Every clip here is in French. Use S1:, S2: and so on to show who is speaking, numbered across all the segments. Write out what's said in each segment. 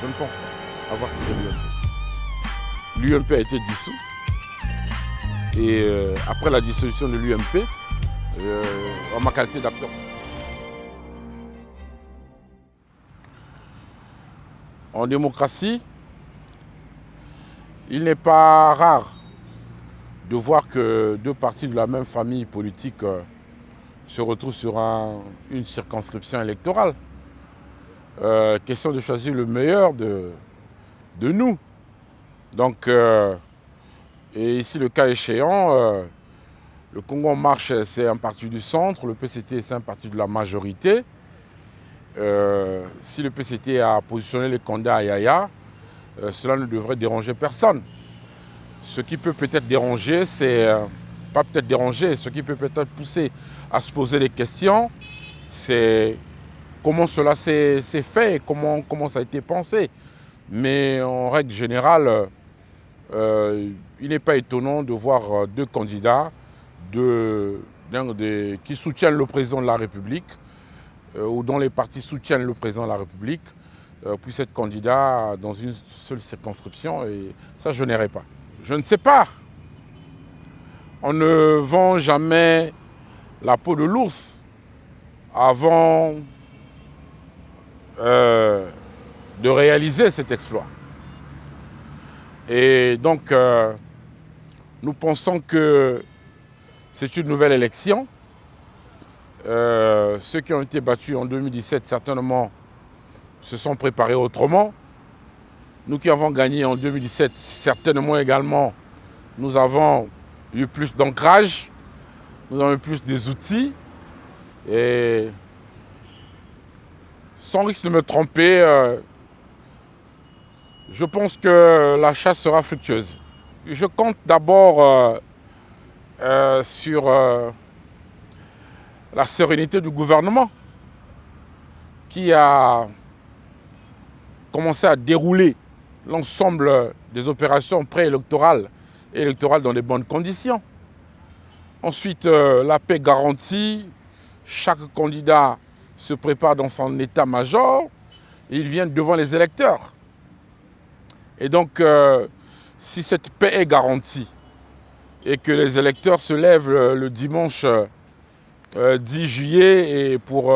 S1: Je ne pense pas avoir quitté l'UMP. L'UMP a été dissous. Et après la dissolution de l'UMP, en ma qualité d'acteur. En démocratie, il n'est pas rare de voir que deux partis de la même famille politique se retrouvent sur une circonscription électorale. Question de choisir le meilleur de nous. Donc, et ici, le cas échéant, le Congo En Marche, c'est un parti du centre, le PCT, c'est un parti de la majorité. Si le PCT a positionné les candidats à Yaya, cela ne devrait déranger personne. Ce qui peut peut-être déranger, c'est pas peut-être déranger, ce qui peut peut-être pousser à se poser des questions, c'est comment cela s'est fait, comment ça a été pensé. Mais en règle générale, il n'est pas étonnant de voir deux candidats qui soutiennent le président de la République ou dont les partis soutiennent le président de la République puissent être candidats dans une seule circonscription, et ça, je n'irai pas. Je ne sais pas. On ne vend jamais la peau de l'ours avant de réaliser cet exploit. Et donc, nous pensons que c'est une nouvelle élection. Ceux qui ont été battus en 2017, certainement, se sont préparés autrement. Nous qui avons gagné en 2017, certainement également, nous avons eu plus d'ancrage, nous avons eu plus des outils. Et sans risque de me tromper, je pense que la chasse sera fructueuse. Je compte d'abord sur la sérénité du gouvernement qui a commencé à dérouler l'ensemble des opérations préélectorales et électorales dans de bonnes conditions. Ensuite, la paix garantie, chaque candidat se prépare dans son état-major et il vient devant les électeurs. Et donc, si cette paix est garantie et que les électeurs se lèvent le dimanche 10 juillet et pour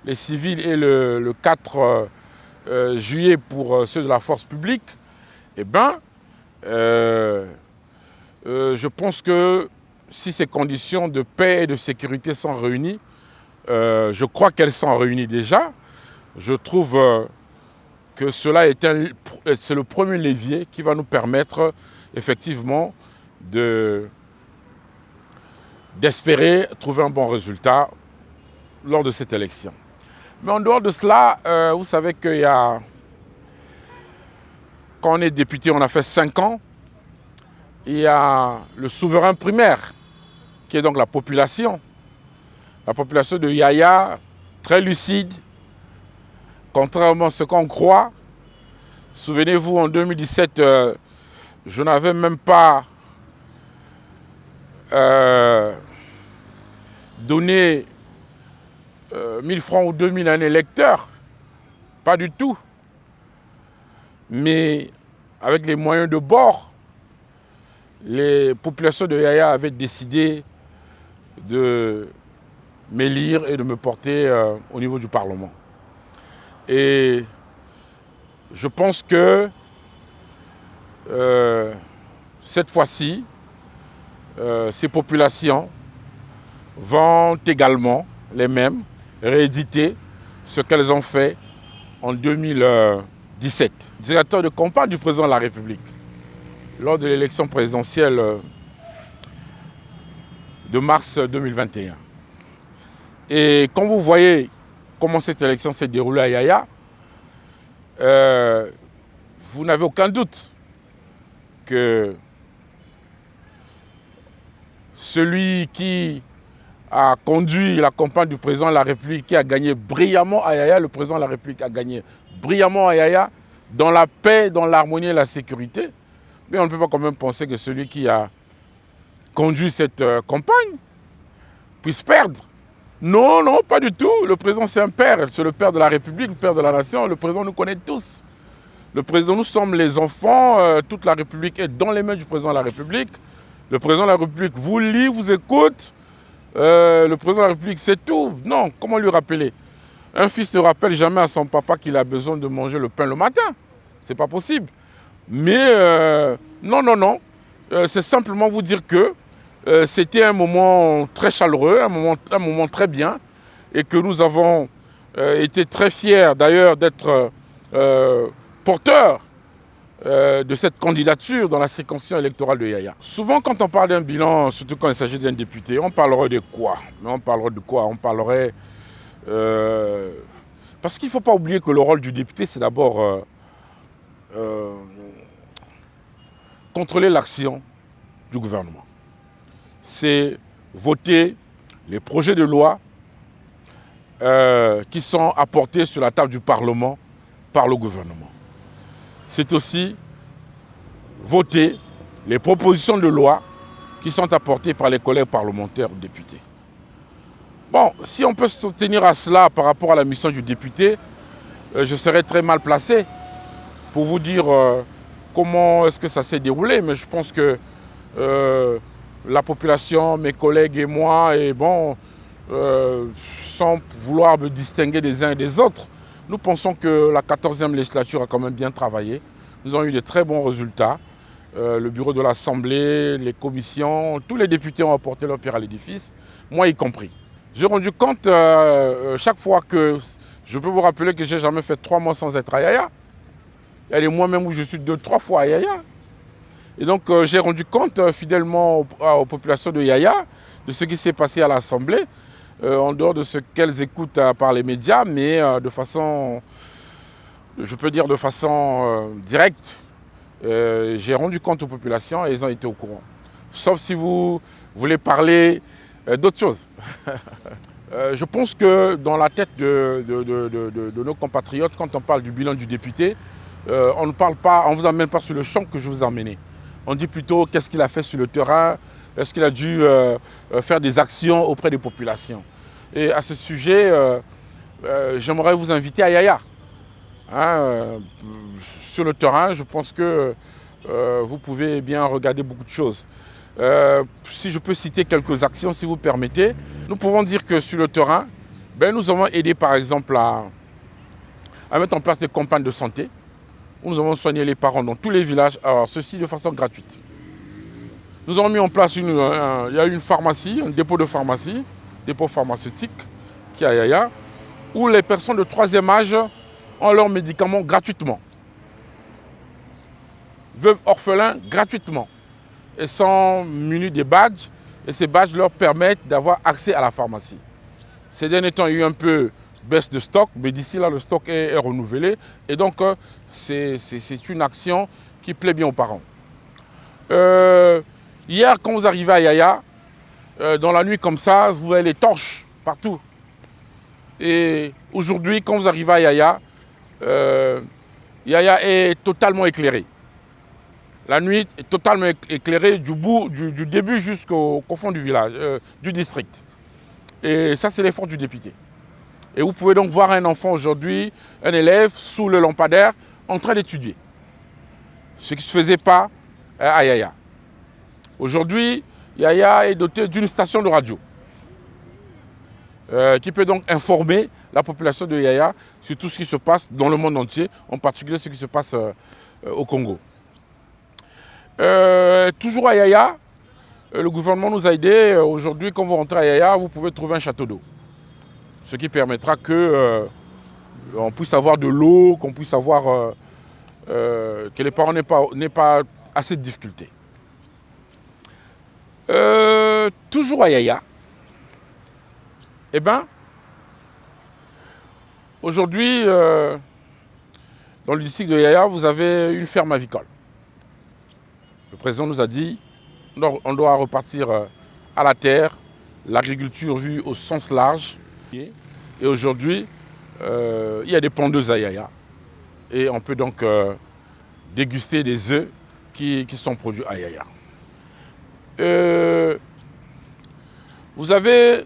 S1: les civils et le 4 juillet pour ceux de la force publique, eh bien, je pense que si ces conditions de paix et de sécurité sont réunies, je crois qu'elles sont réunies déjà, je trouve que cela c'est le premier levier qui va nous permettre effectivement d'espérer trouver un bon résultat lors de cette élection. Mais en dehors de cela, vous savez qu'il y a... Quand on est député, on a fait 5 ans. Il y a le souverain primaire, qui est donc la population. La population de Yaya, très lucide, contrairement à ce qu'on croit. Souvenez-vous, en 2017, je n'avais même pas donné 1000 francs ou 2000 à un électeur. Pas du tout. Mais avec les moyens de bord, les populations de Yaya avaient décidé de m'élire et de me porter au niveau du Parlement. Et je pense que cette fois-ci, ces populations vont également, les mêmes, rééditer ce qu'elles ont fait en 2017. Directeur de campagne du président de la République, lors de l'élection présidentielle de mars 2021. Et quand vous voyez comment cette élection s'est déroulée à Yaya, vous n'avez aucun doute que celui qui a conduit la campagne du président de la République, qui a gagné brillamment à Yaya, le président de la République a gagné brillamment à Yaya, dans la paix, dans l'harmonie et la sécurité. Mais on ne peut pas quand même penser que celui qui a conduit cette campagne puisse perdre. Non, non, pas du tout. Le président, c'est un père. C'est le père de la République, le père de la nation. Le président nous connaît tous. Le président, nous sommes les enfants, toute la République est dans les mains du président de la République. Le président de la République vous lit, vous écoute. Le président de la République, c'est tout. Non, comment lui rappeler? Un fils ne rappelle jamais à son papa qu'il a besoin de manger le pain le matin. C'est pas possible. Mais non. C'est simplement vous dire que c'était un moment très chaleureux, un moment très bien, et que nous avons été très fiers d'ailleurs d'être porteurs de cette candidature dans la circonscription électorale de Yaya. Souvent quand on parle d'un bilan, surtout quand il s'agit d'un député, on parlerait de quoi? Mais on parlerait de quoi? On parlerait... parce qu'il ne faut pas oublier que le rôle du député, c'est d'abord contrôler l'action du gouvernement. C'est voter les projets de loi qui sont apportés sur la table du Parlement par le gouvernement. C'est aussi voter les propositions de loi qui sont apportées par les collègues parlementaires ou députés. Bon, si on peut se tenir à cela par rapport à la mission du député, je serais très mal placé pour vous dire comment est-ce que ça s'est déroulé, mais je pense que la population, mes collègues et moi, et bon, sans vouloir me distinguer des uns et des autres, nous pensons que la 14e législature a quand même bien travaillé. Nous avons eu de très bons résultats. Le bureau de l'Assemblée, les commissions, tous les députés ont apporté leur pierre à l'édifice, moi y compris. J'ai rendu compte chaque fois que je peux vous rappeler que j'ai jamais fait 3 mois sans être à Yaya. Il y a des mois même où je suis 2-3 fois à Yaya. Et donc j'ai rendu compte fidèlement aux populations de Yaya de ce qui s'est passé à l'Assemblée, en dehors de ce qu'elles écoutent par les médias, mais de façon, je peux dire de façon directe. J'ai rendu compte aux populations et ils ont été au courant. Sauf si vous voulez parler d'autres choses. Je pense que dans la tête de nos compatriotes, quand on parle du bilan du député, on ne parle pas, on ne vous amène pas sur le champ que je vous ai emmené. On dit plutôt qu'est-ce qu'il a fait sur le terrain, est-ce qu'il a dû faire des actions auprès des populations. Et à ce sujet, j'aimerais vous inviter à Yaya. Sur le terrain, je pense que vous pouvez bien regarder beaucoup de choses. Si je peux citer quelques actions, si vous permettez, nous pouvons dire que sur le terrain, nous avons aidé par exemple à mettre en place des campagnes de santé, où nous avons soigné les parents dans tous les villages, alors ceci de façon gratuite. Nous avons mis en place il y a une pharmacie, un dépôt de pharmacie, dépôt pharmaceutique, qui est à Yaya, où les personnes de 3e âge ont leurs médicaments gratuitement. Veuves orphelins gratuitement. Et sont munis des badges, et ces badges leur permettent d'avoir accès à la pharmacie. Ces derniers temps, il y a eu un peu baisse de stock, mais d'ici là, le stock est renouvelé. Et donc, c'est une action qui plaît bien aux parents. Hier, quand vous arrivez à Yaya, dans la nuit comme ça, vous voyez les torches partout. Et aujourd'hui, quand vous arrivez à Yaya, Yaya est totalement éclairé. La nuit est totalement éclairée du début jusqu'au fond du village, du district. Et ça, c'est l'effort du député. Et vous pouvez donc voir un enfant aujourd'hui, un élève sous le lampadaire, en train d'étudier. Ce qui ne se faisait pas à Yaya. Aujourd'hui, Yaya est doté d'une station de radio qui peut donc informer la population de Yaya sur tout ce qui se passe dans le monde entier, en particulier ce qui se passe au Congo. Toujours à Yaya, le gouvernement nous a aidés. Aujourd'hui, quand vous rentrez à Yaya, vous pouvez trouver un château d'eau. Ce qui permettra que on puisse avoir de l'eau, qu'on puisse avoir que les parents n'aient pas assez de difficultés. Toujours à Yaya, aujourd'hui, dans le district de Yaya, vous avez une ferme avicole. Le président nous a dit qu'on doit repartir à la terre, l'agriculture vue au sens large. Et aujourd'hui, il y a des pondeuses à Yaya. Et on peut donc déguster des œufs qui sont produits à Yaya. Vous avez,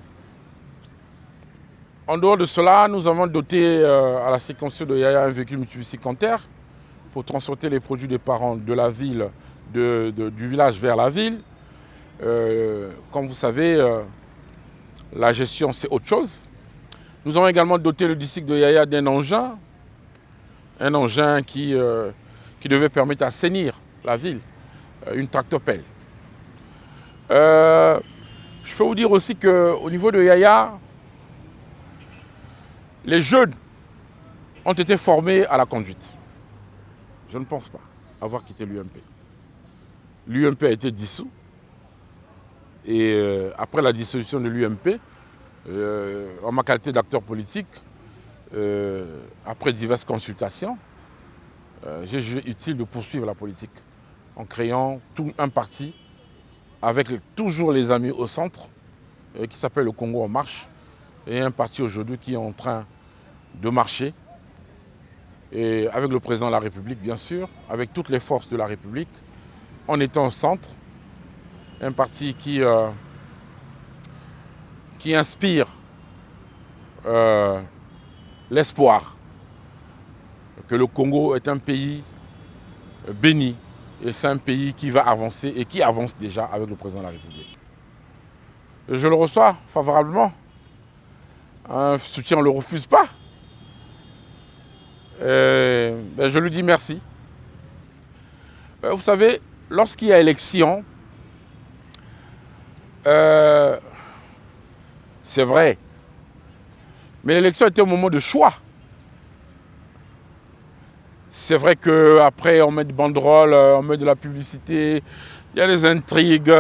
S1: en dehors de cela, nous avons doté à la circonscription de Yaya un véhicule multicycle en terre pour transporter les produits des parents de la ville, du village vers la ville. Comme vous savez, la gestion c'est autre chose. Nous avons également doté le district de Yaya d'un engin qui devait permettre d'assainir la ville, une tractopelle. Je peux vous dire aussi qu'au niveau de Yaya, les jeunes ont été formés à la conduite. Je ne pense pas avoir quitté l'UMP. L'UMP a été dissous. Et après la dissolution de l'UMP, en ma qualité d'acteur politique, après diverses consultations, j'ai jugé utile de poursuivre la politique en créant un parti avec toujours les amis au centre qui s'appelle le Congo en marche et un parti aujourd'hui qui est en train de marcher et avec le président de la République bien sûr, avec toutes les forces de la République, en étant au centre, un parti qui inspire l'espoir que le Congo est un pays béni et c'est un pays qui va avancer et qui avance déjà avec le président de la République. Je le reçois favorablement. Un soutien, on ne le refuse pas. Je lui dis merci. Vous savez, lorsqu'il y a élection, c'est vrai. Mais l'élection était au moment de choix. C'est vrai qu'après, on met des banderoles, on met de la publicité, il y a des intrigues,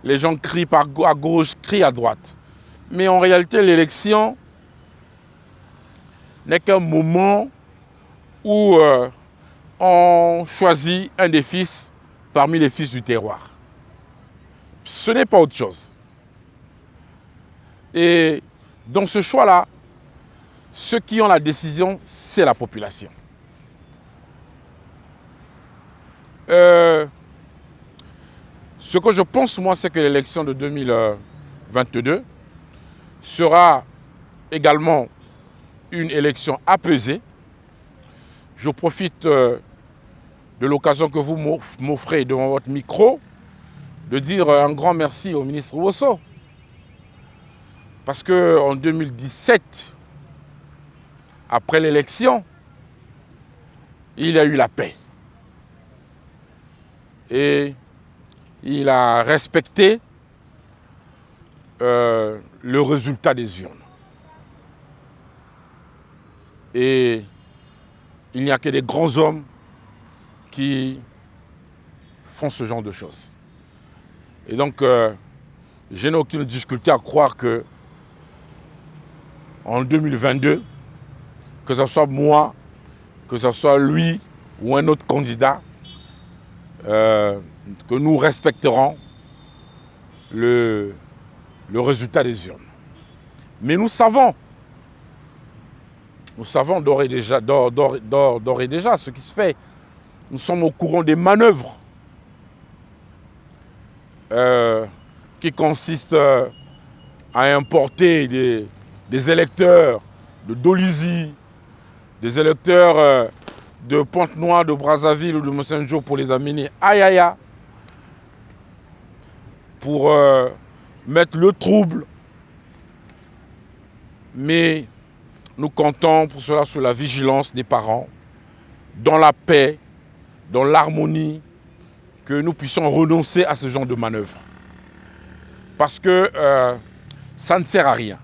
S1: les gens crient à gauche, crient à droite. Mais en réalité, l'élection n'est qu'un moment où on choisit un des fils parmi les fils du terroir. Ce n'est pas autre chose. Et dans ce choix-là, ceux qui ont la décision, c'est la population. Ce que je pense, moi, c'est que l'élection de 2022 sera également une élection apaisée. Je profite de l'occasion que vous m'offrez devant votre micro de dire un grand merci au ministre Ouosso. Parce qu'en 2017, après l'élection, il y a eu la paix. Et il a respecté le résultat des urnes. Et il n'y a que des grands hommes qui font ce genre de choses. Et donc, je n'ai aucune difficulté à croire que en 2022, que ce soit moi, que ce soit lui ou un autre candidat, que nous respecterons le résultat des urnes. Mais nous savons d'ores et déjà ce qui se fait. Nous sommes au courant des manœuvres qui consistent à importer des électeurs de Dolisie, des électeurs de Pointe-Noire, de Brazzaville ou de Mossanjo pour les amener à Yaya, pour mettre le trouble. Mais nous comptons pour cela sur la vigilance des parents, dans la paix, dans l'harmonie, que nous puissions renoncer à ce genre de manœuvre. Parce que ça ne sert à rien.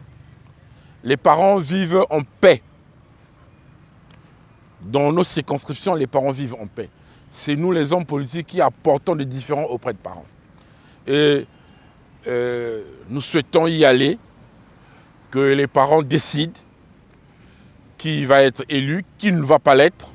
S1: Les parents vivent en paix. Dans nos circonscriptions, les parents vivent en paix. C'est nous, les hommes politiques, qui apportons des différends auprès de parents. Et nous souhaitons y aller, que les parents décident qui va être élu, qui ne va pas l'être,